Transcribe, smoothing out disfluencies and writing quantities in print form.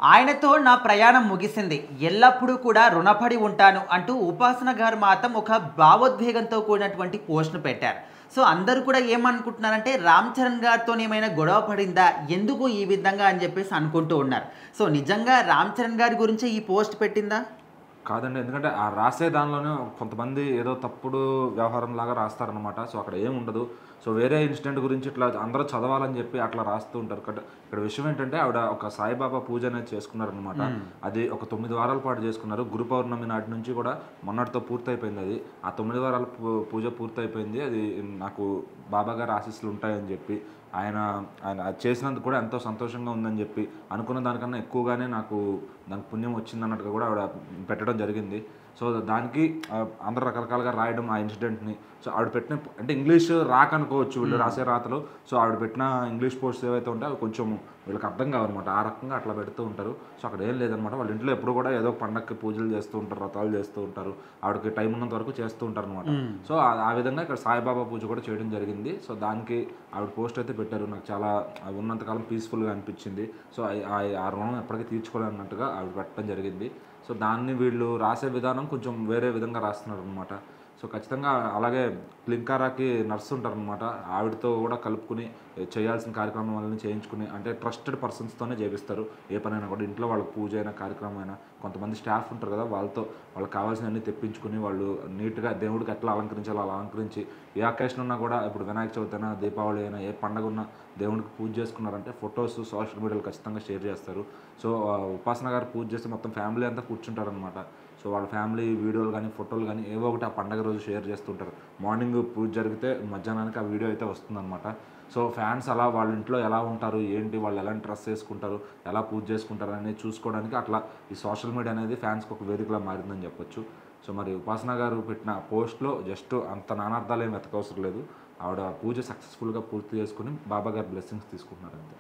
ఆయనతో నా ప్రయాణం ముగిసింది. ఎల్లప్పుడూ కూడా రుణపడి ఉంటాను అంటూ ఉపాసన గారు మాత్రం ఒక భావోద్వేగంతో కూడినటువంటి పోస్ట్‌ను పెట్టారు. సో, అందరూ కూడా ఏమనుకుంటున్నారంటే రామ్ చరణ్ గారితోనేమైనా గొడవ పడిందా? ఎందుకు ఈ విధంగా అని జెప్పేసి అనుకుంటూ ఉన్నారు. సో, నిజంగా రామ్ చరణ్ గారి గురించే ఈ పోస్ట్ పెట్టిందా? కాదండి. ఎందుకంటే ఆ రాసే దానిలోనే కొంతమంది ఏదో తప్పుడు వ్యవహారంలాగా రాస్తారనమాట. సో, అక్కడ ఏముండదు. సో, వేరే ఇన్సిడెంట్ గురించి ఇట్లా అందరూ చదవాలని చెప్పి అట్లా రాస్తూ ఉంటారు. ఇక్కడ విషయం ఏంటంటే ఆవిడ ఒక సాయిబాబా పూజ అనేది చేసుకున్నారనమాట. అది ఒక 9 వారాల పాటు చేసుకున్నారు. గురు పౌర్ణమి నాటి నుంచి కూడా మొన్నటితో పూర్తయిపోయింది అది. ఆ 9 వారాల పూజ పూర్తయిపోయింది. అది నాకు బాబా గారి ఆశీస్సులు ఉంటాయని చెప్పి ఆయన ఆయన అది చేసినందుకు కూడా ఎంతో సంతోషంగా ఉందని చెప్పి అనుకున్న దానికన్నా ఎక్కువగానే నాకు దానికి పుణ్యం వచ్చిందన్నట్టుగా కూడా ఆవిడ పెట్టడం జరిగింది. సో, దానికి అందరూ రకరకాలుగా రాయడం ఆ ఇన్సిడెంట్‌ని. సో, ఆవిడ పెట్టిన అంటే ఇంగ్లీష్ రాకనుకోవచ్చు వీళ్ళు రాసే రాతలు. సో, ఆవిడ పెట్టిన ఇంగ్లీష్ పోస్ట్స్ ఏవైతే ఉంటాయో అవి కొంచెం వీళ్ళకి అర్థం కావనమాట. ఆ రకంగా అట్లా పెడుతూ ఉంటారు. సో, అక్కడ ఏం లేదనమాట. వాళ్ళ ఇంట్లో ఎప్పుడు కూడా ఏదో ఒక పండగకి పూజలు చేస్తూ ఉంటారు, వ్రతాలు చేస్తూ ఉంటారు. ఆవిడకి టైం ఉన్నంత వరకు చేస్తూ ఉంటారనమాట. సో, ఆ విధంగా ఇక్కడ సాయిబాబా పూజ కూడా చేయడం జరిగింది. సో, దానికి ఆవిడ పోస్ట్ అయితే పెట్టారు. నాకు చాలా ఉన్నంతకాలం పీస్‌ఫుల్‌గా అనిపించింది. సో, ఆ రుణం ఎప్పటికీ తీర్చుకోలేనట్టుగా ఆవిడ పెట్టడం జరిగింది. సో, దాన్ని వీళ్ళు రాసే విధానం కొంచెం వేరే విధంగా రాస్తున్నారనమాట. సో, ఖచ్చితంగా అలాగే క్లింకారాకి నర్స్ ఉంటారనమాట. ఆవిడతో కూడా కలుపుకొని చేయాల్సిన కార్యక్రమాలన్నీ చేయించుకుని అంటే ట్రస్టెడ్ పర్సన్స్‌తోనే చేపిస్తారు. ఏ పనైనా కూడా ఇంట్లో వాళ్ళకి పూజ అయినా, కార్యక్రమం అయినా కొంతమంది స్టాఫ్ ఉంటారు కదా! వాళ్ళకి కావాల్సినవన్నీ తెప్పించుకొని వాళ్ళు నీట్‌గా దేవుడికి ఎట్లా అలంకరించాలో అలా అలంకరించి ఏ అకేషన్ ఉన్నా కూడా ఇప్పుడు వినాయక చవితి అయినా, దీపావళి అయినా ఏ పండగ ఉన్నా దేవుడికి పూజ చేసుకున్నారంటే ఫోటోస్ సోషల్ మీడియాలో ఖచ్చితంగా షేర్ చేస్తారు. సో, ఉపాసన గారు పూజ చేస్తే మొత్తం ఫ్యామిలీ అంతా కూర్చుంటారనమాట. సో, వాళ్ళ ఫ్యామిలీ వీడియోలు గానీ, ఫోటోలు గానీ ఏవో ఒకటి ఆ పండగ రోజు షేర్ చేస్తుంటారు. మార్నింగ్ పూజ జరిగితే మధ్యాహ్నానికి ఆ వీడియో అయితే వస్తుందనమాట. సో, ఫ్యాన్స్ అలా వాళ్ళ ఇంట్లో ఎలా ఉంటారు, ఏంటి, వాళ్ళు ఎలాంటి డ్రెస్ ఏసుకుంటారు, ఎలా పూజ చేసుకుంటారు అనేది చూసుకోవడానికి అట్లా ఈ సోషల్ మీడియా అనేది ఫ్యాన్స్‌కి ఒక వేదికలా మారిందని చెప్పొచ్చు. సో, మరి ఉపాసన గారు పెట్టిన పోస్ట్‌లో జస్ట్ అంత నానార్థాలేం వెతకవసరం లేదు. ఆవిడ పూజ సక్సెస్‌ఫుల్‌గా పూర్తి చేసుకొని బాబా గారి బ్లెస్సింగ్స్ తీసుకుంటున్నారంతే.